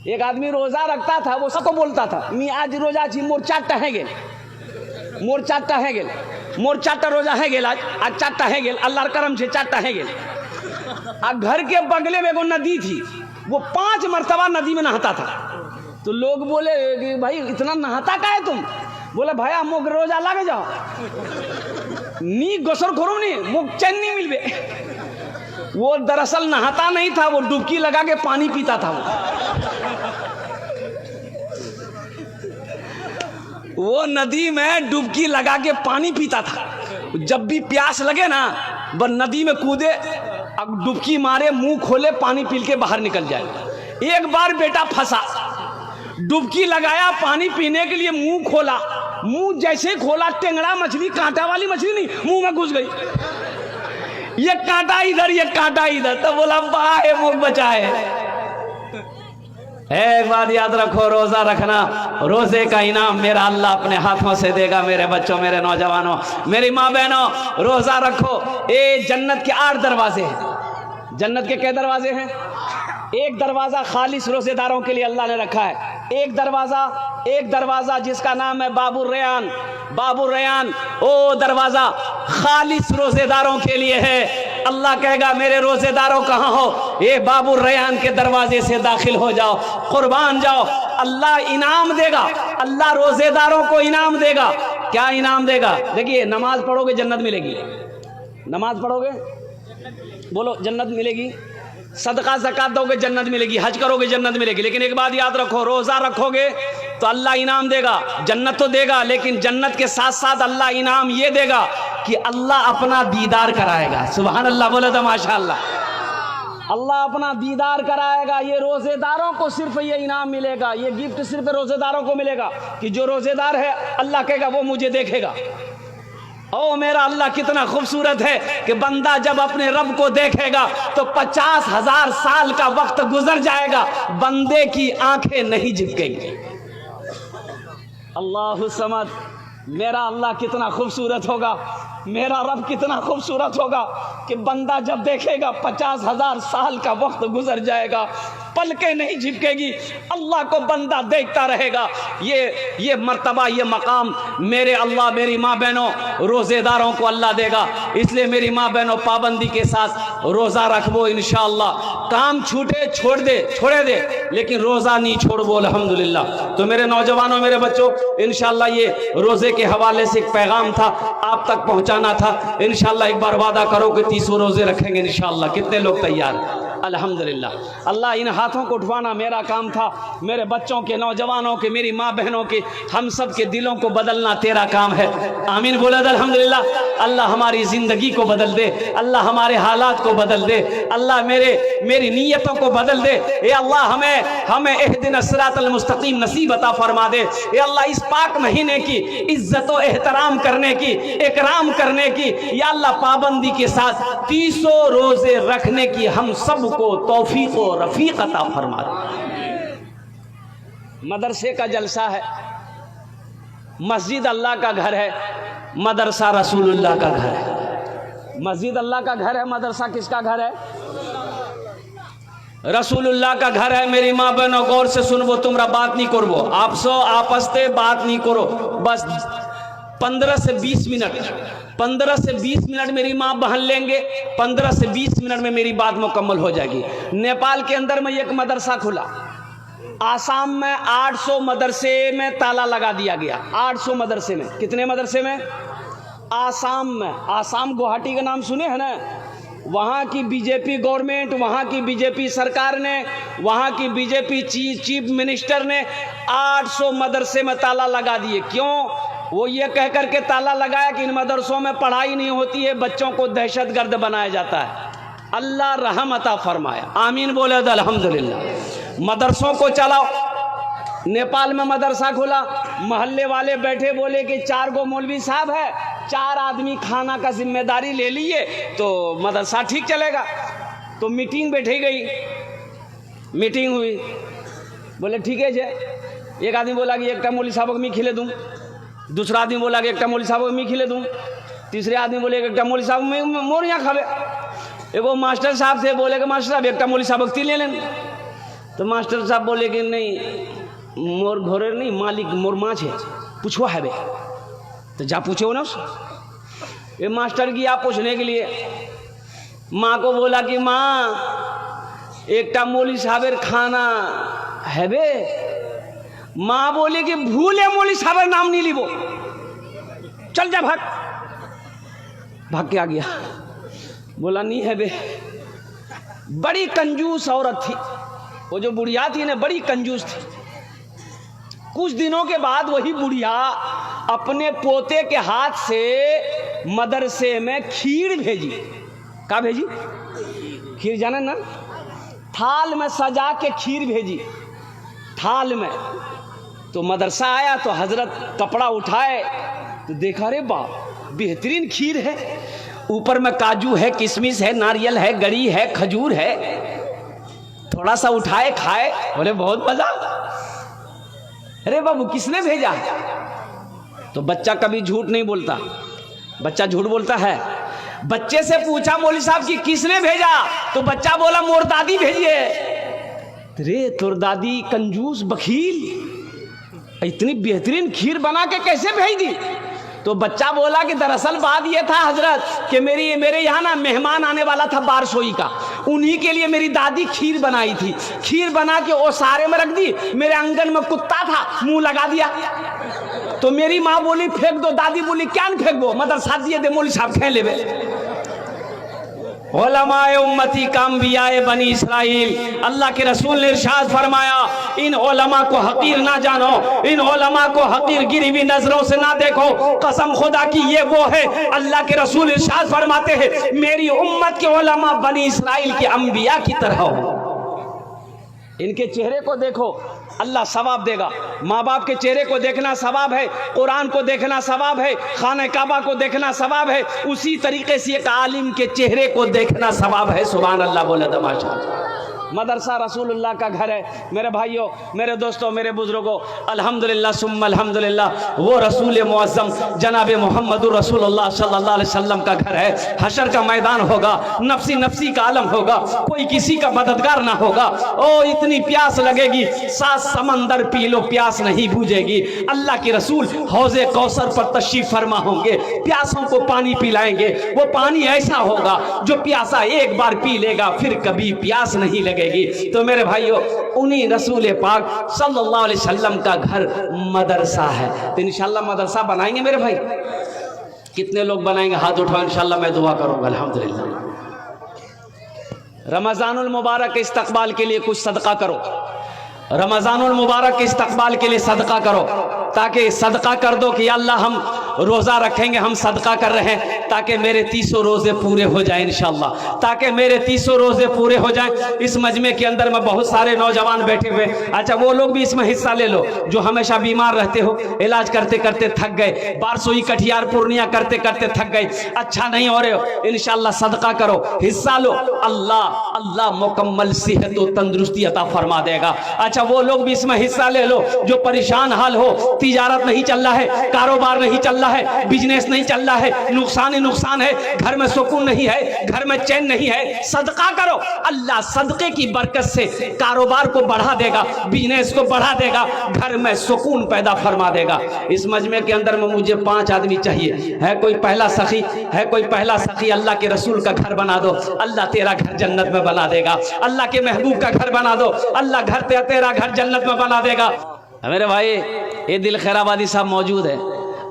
एक आदमी रोजा रखता था, वो सबको बोलता था मी आज रोजा छी मोर 4टा है गेल, मोर 4टा है गेल, मोर 4टा रोजा है गेल, आज 4टा है गेल, अल्लाहर करम से 4टा है गेल। आ घर के बगले में एगो नदी थी, वो 5 मरतबा नदी में नहाता था। तो लोग बोले कि भाई इतना नहाता का है तुम? बोले भाई मोक रोजा लगे जाओ नी गोसर करो नी मोक चैन नहीं मिलबे। वो दरअसल नहाता नहीं था, वो डुबकी लगा के पानी पीता था। वो नदी में डुबकी लगा के पानी पीता था। जब भी प्यास लगे ना बस नदी में कूदे, अब डुबकी मारे, मुंह खोले, पानी पी के बाहर निकल जाए। एक बार बेटा फंसा, डुबकी लगाया पानी पीने के लिए, मुंह खोला, मुंह जैसे खोला टेंगड़ा मछली, कांटा वाली मछली नहीं, मुंह में घुस गई। ये कांटा इधर, ये कांटा इधर। तो बोला बाहे मुख बचाए। एक बात याद रखो, रोजा रखना, रोजे का इनाम मेरा अल्लाह अपने हाथों से देगा। मेरे बच्चों, मेरे नौजवानों, मेरी माँ बहनों, रोजा रखो। ये जन्नत के 8 दरवाजे हैं। जन्नत के क्या दरवाजे हैं? एक दरवाजा खालिस रोजेदारों के लिए अल्लाह ने रखा है। एक दरवाजा जिसका नाम है बाबुर रयान। बाबुर रयान ओ दरवाजा खालिस रोजेदारों के लिए है। अल्लाह कहेगा मेरे रोजेदारों कहाँ हो? ये बाबुर रयान के दरवाजे से दाखिल हो जाओ, कुर्बान जाओ। अल्लाह इनाम देगा, अल्लाह रोजेदारों को इनाम देगा। क्या इनाम देगा? देखिए, नमाज पढ़ोगे जन्नत मिलेगी, नमाज पढ़ोगे बोलो जन्नत मिलेगी, सदका ज़कात दोगे जन्नत मिलेगी, हज करोगे जन्नत मिलेगी। लेकिन एक बात याद रखो, रोज़ा रखोगे तो अल्लाह इनाम देगा, जन्नत तो देगा, लेकिन जन्नत के साथ साथ अल्लाह इनाम ये देगा कि अल्लाह अपना दीदार कराएगा। सुभान अल्लाह, बोले तो माशाअल्लाह। अल्लाह अपना दीदार कराएगा। ये रोज़ेदारों को सिर्फ ये इनाम मिलेगा, ये गिफ्ट सिर्फ रोज़ेदारों को मिलेगा कि जो रोज़ेदार है अल्लाह कहेगा वो मुझे देखेगा। ओ मेरा अल्लाह कितना खूबसूरत है कि बंदा जब अपने रब को देखेगा तो 50,000 साल का वक्त गुजर जाएगा, बंदे की आंखें नहीं झपकेंगी। अल्लाह समद, मेरा अल्लाह कितना खूबसूरत होगा, मेरा रब कितना खूबसूरत होगा कि बंदा जब देखेगा 50,000 साल का वक्त गुजर जाएगा, पलकें नहीं झपकेगी, अल्लाह को बंदा देखता रहेगा। ये मर्तबा, ये मकाम मेरे अल्लाह, मेरी माँ बहनों, रोज़ेदारों को अल्लाह देगा। इसलिए मेरी माँ बहनों, पाबंदी के साथ रोज़ा रखबो इंशाअल्लाह। काम छूटे छोड़े दे, लेकिन रोज़ा नहीं छोड़बो अल्हम्दुलिल्लाह। तो मेरे नौजवानों, मेरे बच्चों, इंशाअल्लाह ये रोज़े के हवाले से एक पैगाम था, आप तक पहुँचाना था। इंशाअल्लाह एक बार वादा करो कि 30 रोज़े रखेंगे इंशाअल्लाह। कितने लोग तैयार? अल्हम्दुलिल्लाह। अल्लाह इन हाथों को उठवाना मेरा काम था, मेरे बच्चों के, नौजवानों के, मेरी माँ बहनों के, हम सब के दिलों को बदलना तेरा काम है। आमीन बोले अल्हम्दुलिल्लाह। अल्लाह हमारी ज़िंदगी को बदल दे, अल्लाह हमारे हालात को बदल दे, अल्लाह मेरी नीयतों को बदल दे। ये अल्लाह हमें इहदिनस सिरातल मुस्तकीम नसीब अता फरमा दे। ये अल्लाह इस पाक महीने की इज्जत व एहतराम करने की, इकराम करने की, या अल्लाह पाबंदी के साथ 30 रोज़े रखने की हम सब को तौफीक व रफीक अता फरमा दे। मदरसे का जलसा है, मस्जिद अल्लाह का घर है, मदरसा रसूलुल्लाह का घर है। मस्जिद अल्लाह का घर है, मदरसा किसका घर है? रसूलुल्लाह का घर है। मेरी माँ बहनों, गौर से सुनबो, तुमरा बात नहीं करबो, आप सो आपस में बात नहीं करो, बस 15 से 20 मिनट मेरी माँ बहन लेंगे, 15 से 20 मिनट में मेरी बात मुकम्मल हो जाएगी। नेपाल के अंदर में एक मदरसा खुला, आसाम में 800 मदरसे में ताला लगा दिया गया। 800 मदरसे में, कितने मदरसे में? आसाम में। आसाम गुवाहाटी का नाम सुने हैं ना? वहाँ की बीजेपी गवर्नमेंट, वहाँ की बीजेपी सरकार ने, वहाँ की बीजेपी चीफ मिनिस्टर ने 800 मदरसे में ताला लगा दिए। क्यों? वो ये कह कर के ताला लगाया कि इन मदरसों में पढ़ाई नहीं होती है, बच्चों को दहशतगर्द बनाया जाता है। अल्लाह रहम अता फरमाया। आमीन बोले अल्हम्दुलिल्लाह। मदरसों को चलाओ। नेपाल में मदरसा खुला, मोहल्ले वाले बैठे, बोले कि 4 गो मौलवी साहब है, 4 आदमी खाना का जिम्मेदारी ले लिए तो मदरसा ठीक चलेगा। तो मीटिंग बैठी गई, मीटिंग हुई, बोले ठीक है जी। एक आदमी बोला कि एक मौलवी साहब को मैं खिले दूँ, दूसरा आदमी बोला कि एक मौलवी साहब को मैं खिले दूँ, तीसरे आदमी बोले एक मौलवी साहब में मोर यहाँ खावे। एगो मास्टर साहब थे, बोले कि मास्टर साहब एक मौलवी साहब को ले लें। तो मास्टर साहब बोले कि नहीं मोर घोरे नहीं मालिक मोर माछ है, पूछो है बे। तो जा पूछो ना उससे। ये मास्टर गया पूछने के लिए, माँ को बोला कि माँ एकटा मौली साहबेर खाना है बे। माँ बोली कि भूले मौली साहबेर नाम नहीं लीबो, चल जा भाग। भाग के आ गया, बोला नहीं है बे। बड़ी कंजूस औरत थी वो, जो बुढ़िया थी ना बड़ी कंजूस थी। कुछ दिनों के बाद वही बुढ़िया अपने पोते के हाथ से मदरसे में खीर भेजी। क्या भेजी? खीर जाने ना, थाल में सजा के खीर भेजी, थाल में। तो मदरसा आया तो हजरत कपड़ा उठाए तो देखा रे बाप बेहतरीन खीर है, ऊपर में काजू है, किशमिश है, नारियल है, गरी है, खजूर है। थोड़ा सा उठाए खाए, बोले बहुत मजा। अरे बाबू किसने भेजा? तो बच्चा कभी झूठ नहीं बोलता, बच्चा झूठ बोलता है। बच्चे से पूछा मौलवी साहब की किसने भेजा? तो बच्चा बोला मोर दादी भेजी है। रे तोर दादी कंजूस बखील इतनी बेहतरीन खीर बना के कैसे भेज दी? तो बच्चा बोला कि दरअसल बात यह था हजरत कि मेरे यहाँ ना मेहमान आने वाला था बारसोई का, उन्हीं के लिए मेरी दादी खीर बनाई थी। खीर बना के ओसारे में रख दी, मेरे आंगन में कुत्ता था मुंह लगा दिया। तो मेरी माँ बोली फेंक दो, दादी बोली क्या नहीं फेंक दो, मदरसा दिए दे मौलवी साहब खे लेवे। उलमाए उम्मती का अंबियाए बनी इसराइल, अल्लाह के रसूल ने इरशाद फरमाया इन उलमा को हकीर ना जानो, इन उलमा को हकीर गिरी हुई नजरों से ना देखो। कसम खुदा की ये वो है, अल्लाह के रसूल इरशाद फरमाते हैं मेरी उम्मत के उलमा बनी इसराइल के अंबिया की तरह हो। इनके चेहरे को देखो अल्लाह सवाब देगा। माँ बाप के चेहरे को देखना सवाब है, कुरान को देखना सवाब है, खाने काबा को देखना सवाब है, उसी तरीके से एक आलिम के चेहरे को देखना सवाब है। सुभान अल्लाह बोले तो माशाअल्लाह। मदरसा रसूलुल्लाह का घर है। मेरे भाइयों, मेरे दोस्तों, मेरे बुजुर्गों, अल्हम्दुलिल्लाह सुम्मा अल्हम्दुलिल्लाह वो रसूल मुअज़्ज़म जनाब मोहम्मदुर रसूलुल्लाह सल्लल्लाहु अलैहि वसल्लम का घर है। हशर का मैदान होगा, नफसी नफसी का आलम होगा, कोई किसी का मददगार ना होगा। ओ इतनी प्यास लगेगी 7 समंदर पी लो प्यास नहीं बुझेगी। अल्लाह के रसूल हौज़े कौसर पर तशरीफ फरमा होंगे, प्यासों को पानी पिलाएंगे। वो पानी ऐसा होगा जो प्यासा एक बार पी लेगा फिर कभी प्यास नहीं लगेगी। तो मेरे भाइयों, उन्हीं रसूल पाक सल्लल्लाहु अलैहि वसल्लम का घर मदरसा है। तो इंशाल्लाह मदरसा बनाएंगे मेरे भाई। कितने लोग बनाएंगे? हाथ उठाओ, इंशाल्लाह मैं दुआ करूंगा। अल्हम्दुलिल्लाह। रमज़ानुल मुबारक के इस्तकबाल के लिए कुछ सदका करो, रमज़ानुल मुबारक के इस्तकबाल के लिए सदका करो, ताकि सदका कर दो कि अल्लाह हम रोज़ा रखेंगे, हम सदका कर रहे हैं ताकि मेरे 300 रोज़े पूरे हो जाएं इंशाअल्लाह, ताकि मेरे 300 रोज़े पूरे हो जाएं। इस मजमे के अंदर में बहुत सारे नौजवान बैठे हुए, अच्छा वो लोग भी इसमें हिस्सा ले लो जो हमेशा बीमार रहते हो, इलाज करते करते थक गए, बारसोई कटियार पूर्णिया करते करते थक गए, अच्छा नहीं हो रहे हो, इंशाअल्लाह सदका करो, हिस्सा लो। अल्लाह मुकम्मल सेहत और तंदुरुस्ती अता फरमा देगा। अच्छा वो लोग भी इसमें हिस्सा ले लो जो परेशान हाल हो, तिजारत नहीं चल रहा है, कारोबार नहीं चल रहा है, बिजनेस नहीं चल रहा है, नुकसान ही नुकसान है, घर में सुकून नहीं है, घर में चैन नहीं है, सदका करो। अल्लाह सदके की बरकत से कारोबार को बढ़ा देगा, बिजनेस को बढ़ा देगा, घर में सुकून पैदा फरमा देगा। इस मजमे के अंदर में मुझे 5 आदमी चाहिए। है कोई पहला सखी? है कोई पहला सखी? अल्लाह के रसूल का घर बना दो, अल्लाह तेरा घर जन्नत में बना देगा। अल्लाह के महबूब का घर बना दो, अल्लाह तेरा घर जन्नत में बना देगा। मेरे भाई, ये दिल खैराबादी साहब मौजूद है।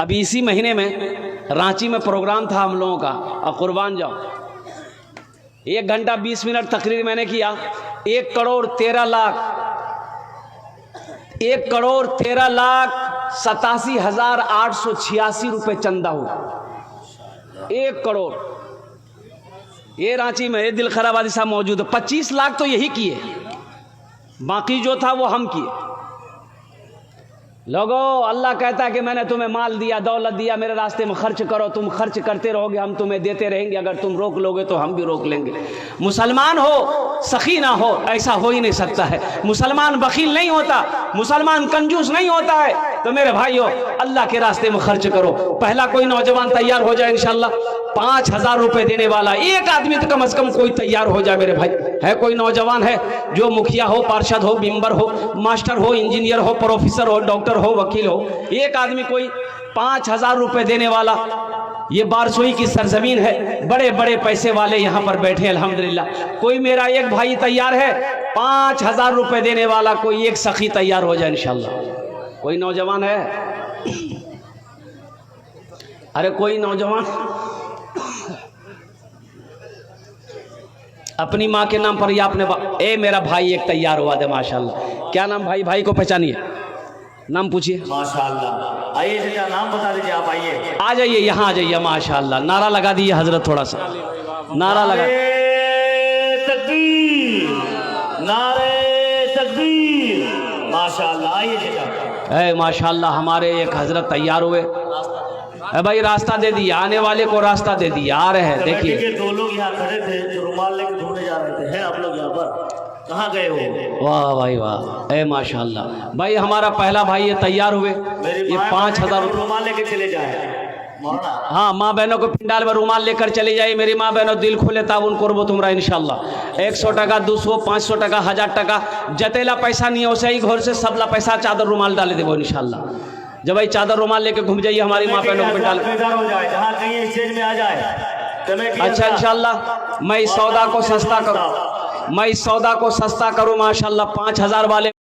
अभी इसी महीने में रांची में प्रोग्राम था हम लोगों का, अब कुर्बान जाओ, 1 घंटा 20 मिनट तकरीर मैंने किया। 1 करोड़ 13 लाख 87,886 रुपये चंदा हुआ। 1 करोड़। ये रांची में ये दिल खैराबादी साहब मौजूद है। 25 लाख तो यही किए, बाकी जो था वो हम किए। लोगों, अल्लाह कहता है कि मैंने तुम्हें माल दिया, दौलत दिया, मेरे रास्ते में खर्च करो, तुम खर्च करते रहोगे, हम तुम्हें देते रहेंगे, अगर तुम रोक लोगे तो हम भी रोक लेंगे। मुसलमान हो सखी ना हो, ऐसा हो ही नहीं सकता है। मुसलमान बखील नहीं होता, मुसलमान कंजूस नहीं होता है। तो मेरे भाइयों अल्लाह के रास्ते में खर्च करो। पहला कोई नौजवान तैयार हो जाए इंशाल्लाह, 5,000 रुपए देने वाला एक आदमी तो कम से कम कोई तैयार हो जाए। मेरे भाई है कोई नौजवान है जो मुखिया हो, पार्षद हो, मेंबर हो, मास्टर हो, इंजीनियर हो, प्रोफेसर हो, डॉक्टर हो, वकील हो, एक आदमी कोई 5,000 रुपए देने वाला। ये बारसोई की सरजमीन है, बड़े बड़े पैसे वाले यहाँ पर बैठे अल्हम्दुलिल्लाह। कोई मेरा एक भाई तैयार है 5,000 रुपए देने वाला, कोई एक सखी तैयार हो जाए इंशाल्लाह। कोई नौजवान है? अरे कोई नौजवान अपनी माँ के नाम पर या अपने मेरा भाई एक तैयार हुआ दे माशाल्लाह। क्या नाम भाई? भाई को पहचानिए, नाम पूछिए। माशाल्लाह, आइए चाचा नाम बता दीजिए, आप आइए, आ जाइए, यहाँ आ जाइए माशाल्लाह। नारा लगा दिए हजरत, थोड़ा सा नारा लगा। तकबीर, नारे तकबीर, माशाल्लाह। आइए चाचा। माशाल्लाह हमारे एक हजरत तैयार हुए। भाई रास्ता दे दिया, आने वाले को रास्ता दे दिया, आ रहे हैं। देखिए 2 लोग यहाँ खड़े थे जो रुमाल लेकर ढूंढने जा रहे थे, हैं आप लोग यहाँ पर? कहाँ गए हो? वाह भाई वाह, माशाल्लाह। भाई हमारा पहला भाई ये तैयार हुए, ये 5,000 रुमाल लेके चले जाए। हाँ, माँ बहनों को पिंडाल में रुमाल लेकर चले जाए। मेरी माँ बहनों दिल खोले ताउन करबो तुमरा इंशाल्लाह। 100 टाका, 200, 500 टाका, 1000 टाका जतेला पैसा नहीं है वैसे ही घर से सबला पैसा चादर रुमाल डाले देवो इंशाल्लाह। जब भाई चादर रुमाल लेके घूम जाइए हमारी माँ बहनों को पिंडाल। अच्छा इंशाल्लाह मैं इस सौदा को सस्ता करूँ, मैं इस सौदा को सस्ता करूँ माशाल्लाह। 5,000 वाले